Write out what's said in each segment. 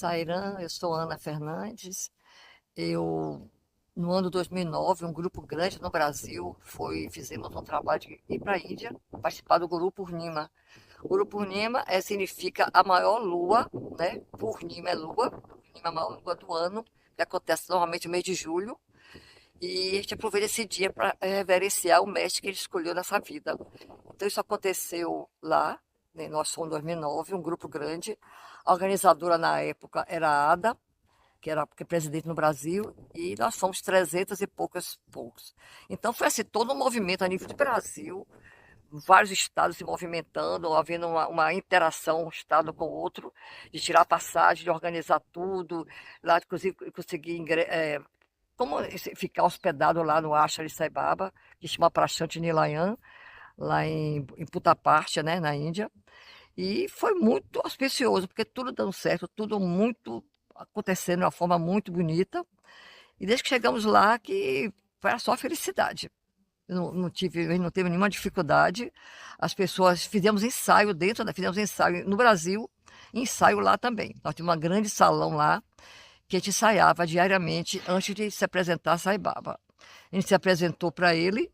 Sairan, eu sou Ana Fernandes. Eu, no ano 2009, um grupo grande no Brasil, fizemos um trabalho de ir para a Índia, participar do Grupo Purnima. O Grupo Purnima significa a maior lua, né? Purnima é lua, Purnima é a maior lua do ano, que acontece normalmente no mês de julho. E a gente aproveita esse dia para reverenciar o mestre que ele escolheu nessa vida. Então, isso aconteceu lá, né? Nós fomos em 2009, um grupo grande. A organizadora na época era a Ada, que é presidente no Brasil, e nós fomos 300 e poucos. Então, foi assim, todo um movimento a nível de Brasil, vários estados se movimentando, havendo uma interação um estado com o outro, de tirar passagem, de organizar tudo, lá, inclusive, conseguir como ficar hospedado lá no Ashram de Sai Baba, que chama Prashant Nilayan, lá em Puttaparthi, né, na Índia. E foi muito auspicioso, porque tudo dando certo, tudo muito acontecendo de uma forma muito bonita. E desde que chegamos lá, que foi só felicidade. Não teve nenhuma dificuldade. As pessoas fizemos ensaio fizemos ensaio no Brasil, ensaio lá também. Nós tínhamos um grande salão lá, que a gente ensaiava diariamente antes de se apresentar a Sai Baba. A gente se apresentou para ele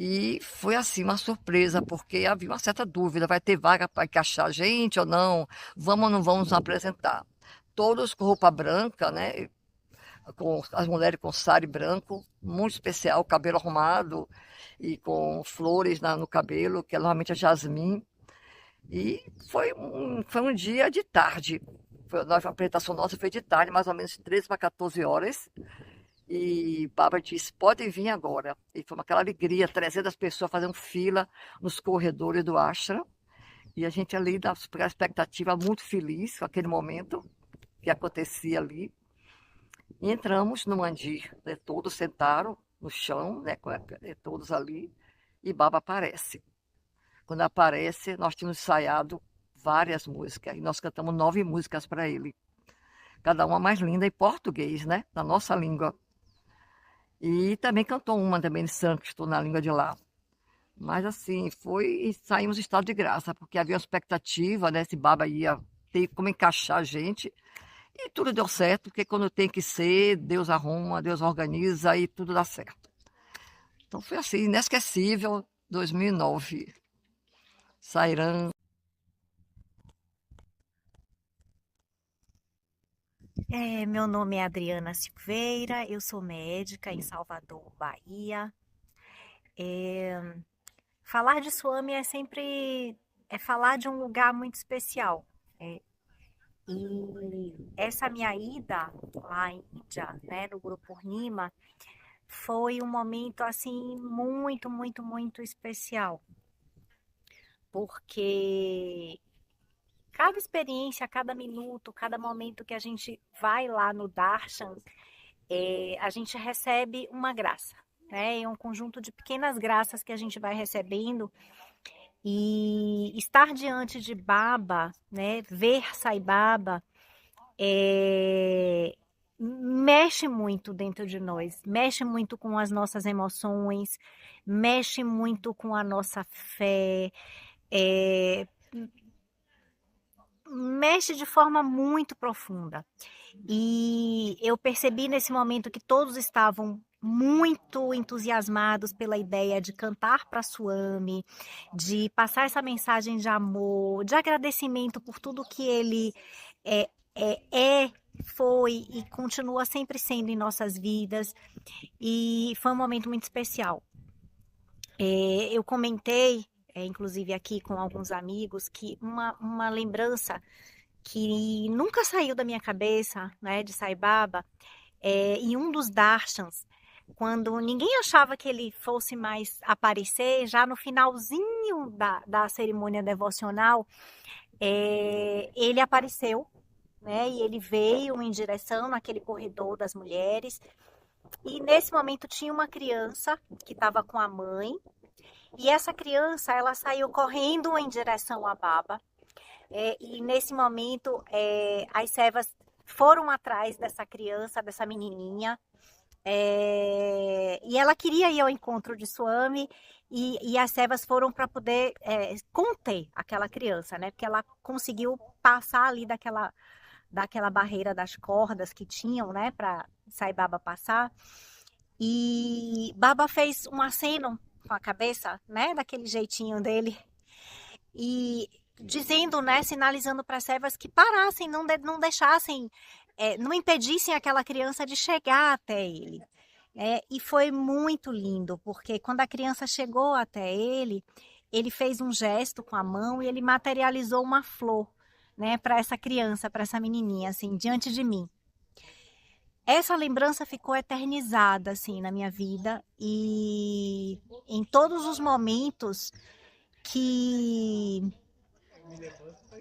e foi assim uma surpresa, porque havia uma certa dúvida: vai ter vaga para encaixar a gente ou não? Vamos ou não vamos nos apresentar? Todos com roupa branca, né? Com as mulheres com sari branco, muito especial, cabelo arrumado e com flores no cabelo, que é normalmente a jasmim. E foi um dia de tarde. A apresentação nossa foi de tarde, mais ou menos 13 para 14 horas. E Baba disse: podem vir agora. E foi aquela alegria, 300 pessoas fazendo fila nos corredores do ashram. E a gente ali, na expectativa, muito feliz com aquele momento que acontecia ali. E entramos no mandir, né? Todos sentaram no chão, né? Todos ali, e Baba aparece. Quando aparece, nós tínhamos ensaiado várias músicas, e nós cantamos 9 músicas para ele. Cada uma mais linda em português, né? Na nossa língua. E também cantou uma também em sânscrito, na língua de lá. Mas assim, e saímos em estado de graça, porque havia uma expectativa, né? Se Baba ia ter como encaixar a gente. E tudo deu certo, porque quando tem que ser, Deus arruma, Deus organiza e tudo dá certo. Então foi assim, inesquecível, 2009. Sairan. Meu nome é Adriana Silveira, eu sou médica em Salvador, Bahia. Falar de Swami é falar de um lugar muito especial. É, e essa minha ida lá em Índia, né, no Grupo Purnima, foi um momento assim muito, muito, muito especial, porque cada experiência, cada minuto, cada momento que a gente vai lá no Darshan, a gente recebe uma graça, né? É um conjunto de pequenas graças que a gente vai recebendo e estar diante de Baba, né? Ver Sai Baba, mexe muito dentro de nós, mexe muito com as nossas emoções, mexe muito com a nossa fé, é, mexe de forma muito profunda. E eu percebi nesse momento que todos estavam muito entusiasmados pela ideia de cantar para Swami, de passar essa mensagem de amor, de agradecimento por tudo que ele é, foi e continua sempre sendo em nossas vidas. E foi um momento muito especial. Eu comentei, inclusive aqui com alguns amigos, que uma lembrança que nunca saiu da minha cabeça, né, de Sai Baba, em um dos darshans, quando ninguém achava que ele fosse mais aparecer, já no finalzinho da cerimônia devocional, ele apareceu, né, e ele veio em direção naquele corredor das mulheres, e nesse momento tinha uma criança que estava com a mãe, e essa criança, ela saiu correndo em direção a Baba, e nesse momento, as servas foram atrás dessa criança, dessa menininha, e ela queria ir ao encontro de Swami, e as servas foram para poder conter aquela criança, né? Porque ela conseguiu passar ali daquela barreira das cordas que tinham, né, para Sai Baba passar. E Baba fez um aceno com a cabeça, né, daquele jeitinho dele, e dizendo, né, sinalizando para as servas que parassem, não deixassem, não impedissem aquela criança de chegar até ele. E foi muito lindo, porque quando a criança chegou até ele, ele fez um gesto com a mão e ele materializou uma flor, né, para essa criança, para essa menininha, assim, diante de mim. Essa lembrança ficou eternizada, assim, na minha vida e em todos os momentos que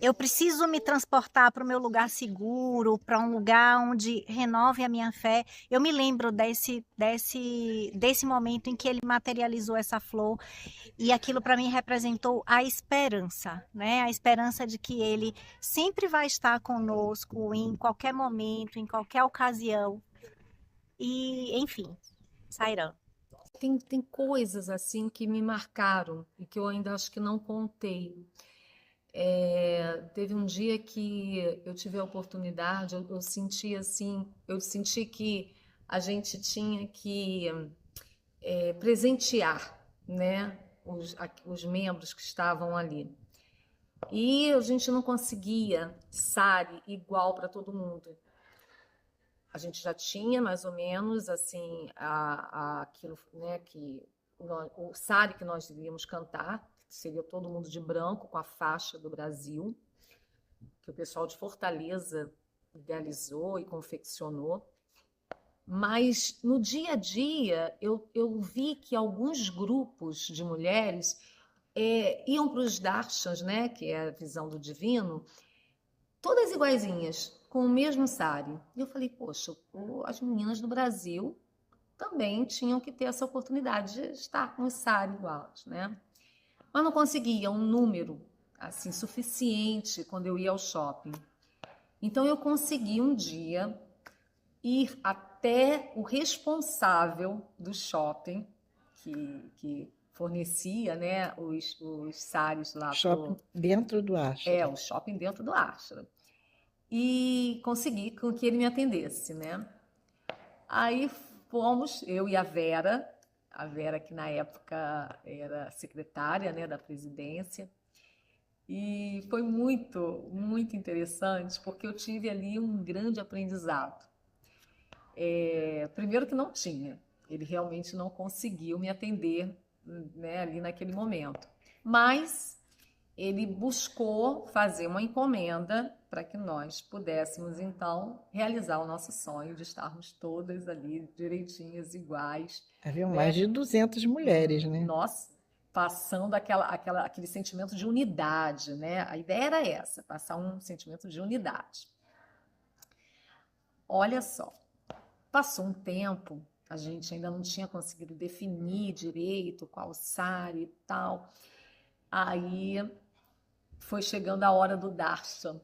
eu preciso me transportar para o meu lugar seguro, para um lugar onde renove a minha fé. Eu me lembro desse momento em que ele materializou essa flor e aquilo para mim representou a esperança, né? A esperança de que ele sempre vai estar conosco em qualquer momento, em qualquer ocasião. E, enfim, Sairam. Tem coisas assim que me marcaram e que eu ainda acho que não contei. Teve um dia que eu tive a oportunidade, eu senti assim, eu senti que a gente tinha que presentear, né, os membros que estavam ali. E a gente não conseguia sari igual para todo mundo. A gente já tinha mais ou menos assim aquilo, né, que o sari que nós devíamos cantar, seria todo mundo de branco com a faixa do Brasil, que o pessoal de Fortaleza idealizou e confeccionou. Mas no dia a dia eu vi que alguns grupos de mulheres iam para os darshans, né, que é a visão do divino, todas iguaizinhas, com o mesmo sari. E eu falei, poxa, as meninas do Brasil também tinham que ter essa oportunidade de estar com os sari iguais, né? Mas não conseguia um número assim suficiente quando eu ia ao shopping. Então eu consegui um dia ir até o responsável do shopping que fornecia, né, os saris lá. Shopping dentro do ashram. O shopping dentro do ashram. E consegui com que ele me atendesse, né? Aí fomos, eu e a Vera que na época era secretária, né, da presidência, e foi muito, muito interessante, porque eu tive ali um grande aprendizado. Primeiro que não tinha, ele realmente não conseguiu me atender, né, ali naquele momento, mas ele buscou fazer uma encomenda para que nós pudéssemos, então, realizar o nosso sonho de estarmos todas ali direitinhas, iguais. Haviam né? mais de 200 mulheres, né? Nós passando aquele sentimento de unidade, né? A ideia era essa, passar um sentimento de unidade. Olha só, passou um tempo, a gente ainda não tinha conseguido definir direito qual sari e tal. Aí foi chegando a hora do darshan.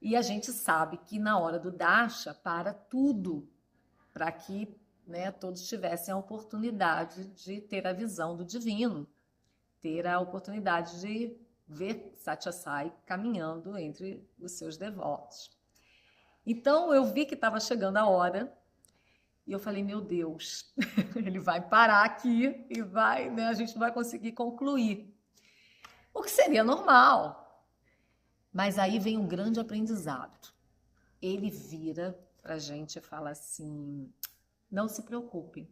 E a gente sabe que na hora do darshan para tudo, para que, né, todos tivessem a oportunidade de ter a visão do divino, ter a oportunidade de ver Satya Sai caminhando entre os seus devotos. Então eu vi que estava chegando a hora e eu falei, meu Deus, ele vai parar aqui e vai, né, a gente não vai conseguir concluir. O que seria normal. Mas aí vem um grande aprendizado. Ele vira para a gente e fala assim, não se preocupe,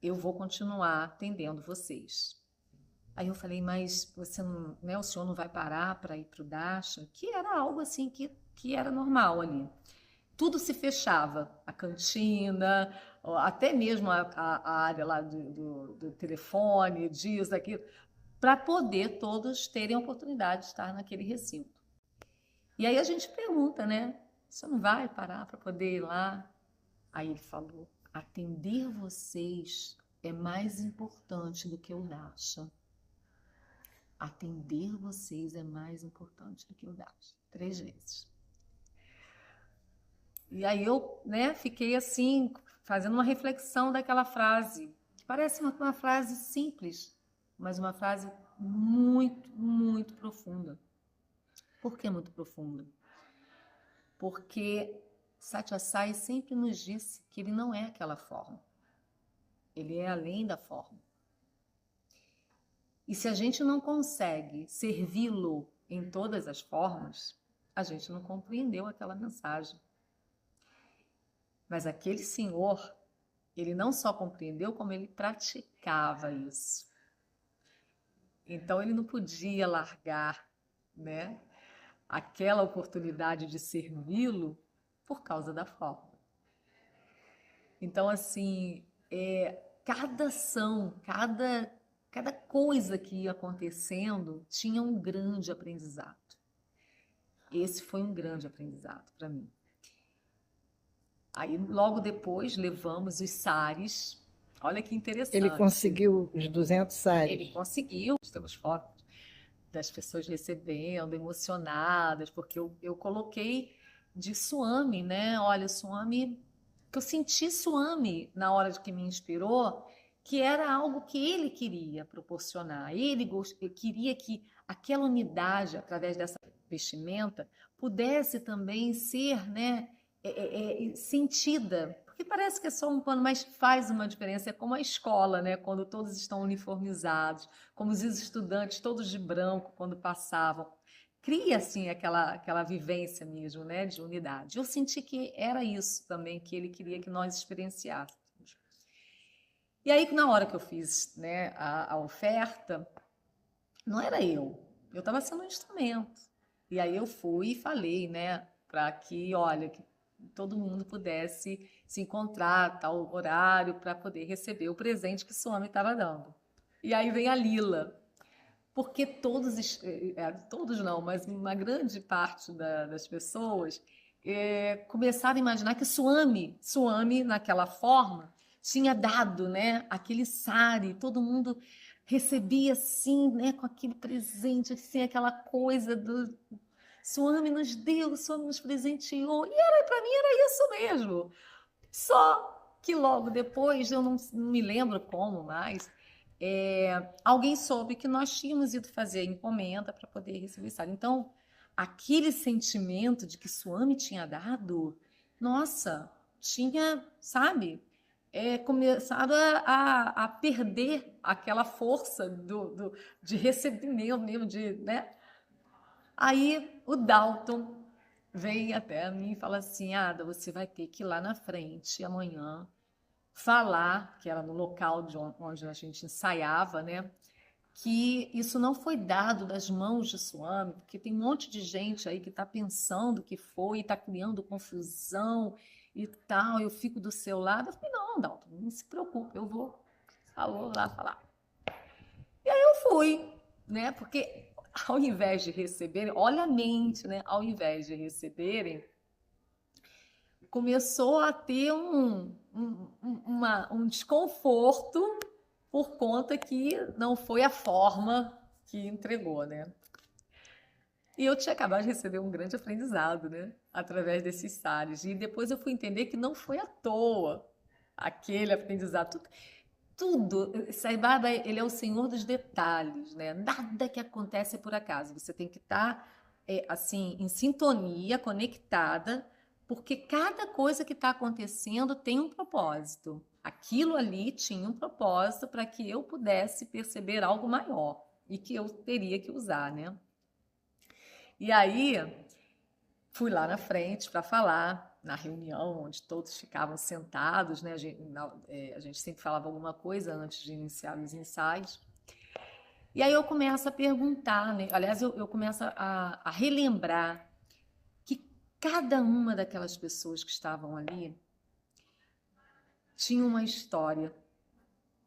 eu vou continuar atendendo vocês. Aí eu falei, mas você não, né, o senhor não vai parar para ir para o darshan? Que era algo assim que era normal ali. Tudo se fechava, a cantina, até mesmo a área lá do telefone, disso, daquilo, para poder todos terem a oportunidade de estar naquele recinto. E aí a gente pergunta, né? Você não vai parar para poder ir lá? Aí ele falou, atender vocês é mais importante do que o darshan. Atender vocês é mais importante do que o darshan. 3 vezes. E aí eu, né, fiquei assim, fazendo uma reflexão daquela frase, que parece uma frase simples, mas uma frase muito, muito profunda. Por que muito profunda? porque Satya Sai sempre nos disse que ele não é aquela forma. Ele é além da forma. E se a gente não consegue servi-lo em todas as formas, a gente não compreendeu aquela mensagem. Mas aquele senhor, ele não só compreendeu, como ele praticava isso. Então ele não podia largar, né, aquela oportunidade de servi-lo por causa da forma. Então, assim, cada ação, cada coisa que ia acontecendo tinha um grande aprendizado. Esse foi um grande aprendizado para mim. Aí, logo depois, levamos os saris. Olha que interessante. Ele conseguiu os 200 saris. Ele conseguiu. Temos fotos das pessoas recebendo, emocionadas, porque eu coloquei de Swami, né? Olha, Swami, que eu senti Swami na hora de que me inspirou, que era algo que ele queria proporcionar. Ele queria que aquela unidade, através dessa vestimenta, pudesse também ser, né, sentida. Porque parece que é só um pano, mas faz uma diferença. É como a escola, né, quando todos estão uniformizados, como os estudantes todos de branco quando passavam. Cria, assim, aquela vivência mesmo, né, de unidade. Eu senti que era isso também que ele queria que nós experienciássemos. E aí, na hora que eu fiz, né, a oferta, não era eu estava sendo um instrumento. E aí eu fui e falei, né, para que, olha, que todo mundo pudesse se encontrar a tal horário para poder receber o presente que Swami estava dando. E aí vem a Lila, porque todos não, mas uma grande parte das pessoas começaram a imaginar que Swami, naquela forma, tinha dado, né, aquele sari, todo mundo recebia assim, né, com aquele presente, assim, aquela coisa do Swami nos deu, Swami nos presenteou, e para mim era isso mesmo. Só que logo depois, eu não me lembro como mais, alguém soube que nós tínhamos ido fazer a encomenda para poder receber isso. Então, aquele sentimento de que Swami tinha dado, nossa, tinha, sabe, começado a perder aquela força de recebimento mesmo, né? Aí o Dalton vem até mim e fala assim, Ada, você vai ter que ir lá na frente amanhã falar, que era no local onde a gente ensaiava, né, que isso não foi dado das mãos de Swami, porque tem um monte de gente aí que está pensando que foi, está criando confusão e tal, eu fico do seu lado. Eu falei, não, Dalton, não se preocupe, eu vou lá falar. E aí eu fui, né, porque ao invés de receberem, olha a mente, né, ao invés de receberem, começou a ter um desconforto por conta que não foi a forma que entregou, né? E eu tinha acabado de receber um grande aprendizado, né? Através desses saris. E depois eu fui entender que não foi à toa aquele aprendizado. Tudo. Sai Baba, ele é o senhor dos detalhes, né? Nada que acontece por acaso. Você tem que estar, assim, em sintonia, conectada, porque cada coisa que está acontecendo tem um propósito. Aquilo ali tinha um propósito para que eu pudesse perceber algo maior e que eu teria que usar, né? E aí, fui lá na frente para falar, na reunião, onde todos ficavam sentados, né? A gente sempre falava alguma coisa antes de iniciar os ensaios. E aí eu começo a perguntar, né? Aliás, eu começo a relembrar que cada uma daquelas pessoas que estavam ali tinha uma história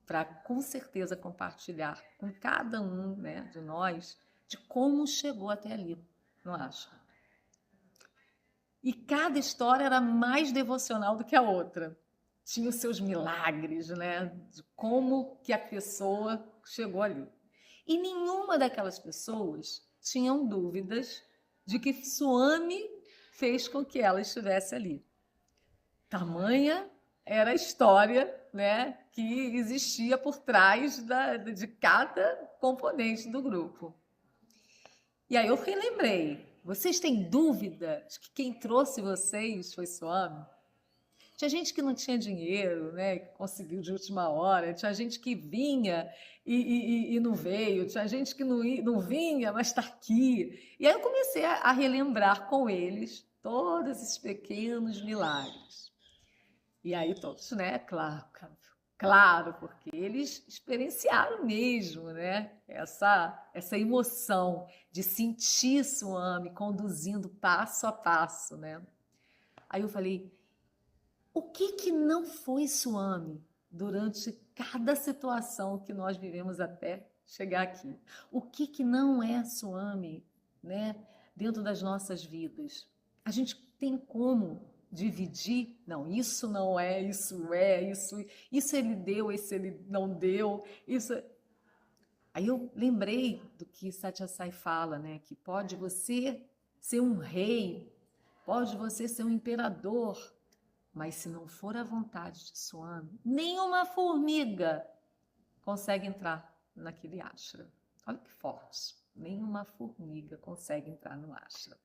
para, com certeza, compartilhar com cada um, né, de nós, de como chegou até ali, não acha? E cada história era mais devocional do que a outra. Tinha os seus milagres, né, de como que a pessoa chegou ali. E nenhuma daquelas pessoas tinham dúvidas de que Swami fez com que ela estivesse ali. Tamanha era a história, né, que existia por trás de cada componente do grupo. E aí eu relembrei, Vocês têm dúvida de que quem trouxe vocês foi Swami? Tinha gente que não tinha dinheiro, né, que conseguiu de última hora. Tinha gente que vinha e não veio. Tinha gente que não vinha, mas está aqui. E aí eu comecei a relembrar com eles todos esses pequenos milagres. E aí todos, né, claro, porque eles experienciaram mesmo, né, essa emoção de sentir Swami conduzindo passo a passo, né? Aí eu falei, o que não foi Swami durante cada situação que nós vivemos até chegar aqui? O que não é Swami, né, dentro das nossas vidas? A gente tem como dividir? Não, isso não é, isso é, isso ele deu, esse ele não deu, isso... Aí eu lembrei do que Satya Sai fala, né, que pode você ser um rei, pode você ser um imperador, mas se não for a vontade de Swami, nenhuma formiga consegue entrar naquele ashram. Olha que forte. Nenhuma formiga consegue entrar no ashram.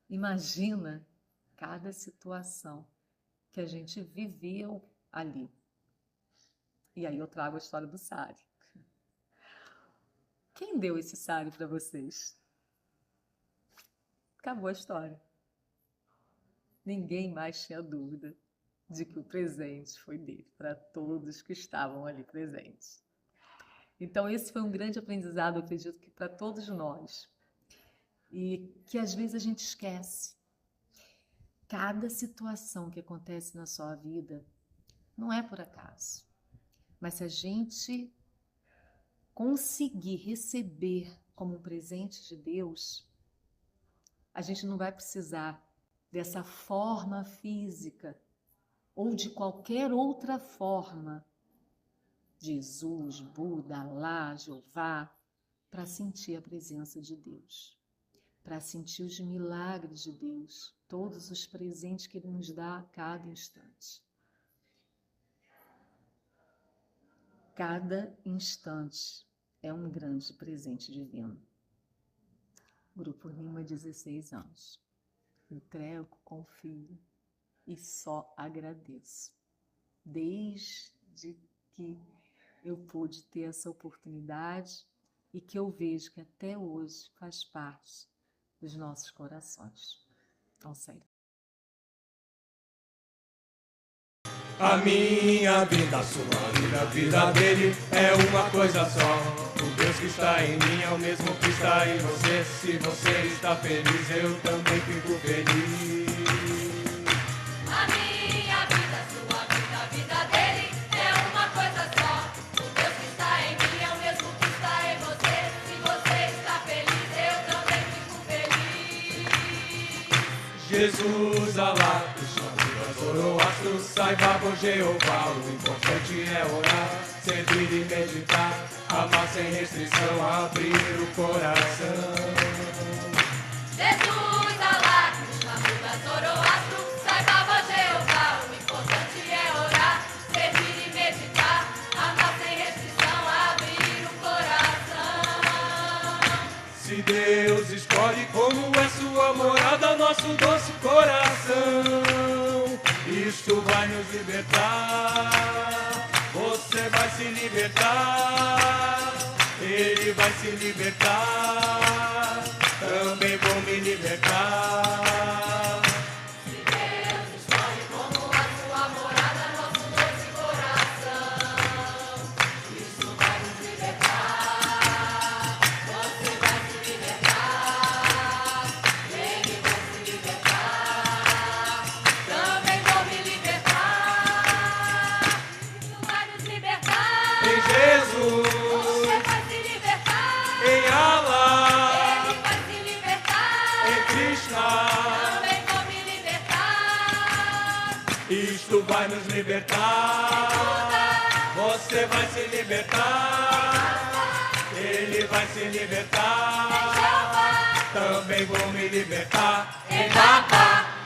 Imagina cada situação que a gente viveu ali. E aí eu trago a história do sari. Quem deu esse sari para vocês? Acabou a história. Ninguém mais tinha dúvida de que o presente foi dele, para todos que estavam ali presentes. Então, esse foi um grande aprendizado, eu acredito que para todos nós. E que às vezes a gente esquece. Cada situação que acontece na sua vida não é por acaso. Mas se a gente conseguir receber como um presente de Deus, a gente não vai precisar dessa forma física ou de qualquer outra forma, Jesus, Buda, Alá, Jeová, para sentir a presença de Deus, para sentir os milagres de Deus, todos os presentes que Ele nos dá a cada instante. Cada instante é um grande presente divino. Grupo Rima, 16 anos. Entrego, confio e só agradeço. Desde que eu pude ter essa oportunidade e que eu vejo que até hoje faz parte dos nossos corações. Então, sério. A minha vida, a sua vida, a vida dele é uma coisa só. O Deus que está em mim é o mesmo que está em você. Se você está feliz, eu também fico feliz. A minha vida, a sua vida, a vida dele é uma coisa só. O Deus que está em mim é o mesmo que está em você. Se você está feliz, eu também fico feliz. Jesus, Alá, Zoroastro, Sai-Baba, Jeová. O importante é orar, servir e meditar, amar sem restrição, abrir o coração. Jesus, Alá, Buda, Zoroastro, Sai-Baba, Jeová. O importante é orar, servir e meditar, amar sem restrição, abrir o coração. Se Deus escolhe como é sua morada, nosso doce coração, isto vai nos libertar. Você vai se libertar, ele vai se libertar, também vou me libertar. Se Deus escolhe como a sua morada, nosso doce coração, isso vai nos libertar. Você vai se libertar, ele vai se libertar, também vou me libertar. Isso vai nos libertar. Em Jesus, Você vai se libertar. em Alá, Ele vai se libertar. em Krishna, Também vou me libertar. isto vai nos libertar. Você vai se libertar, ele vai se libertar, também vou me libertar. Em Baba.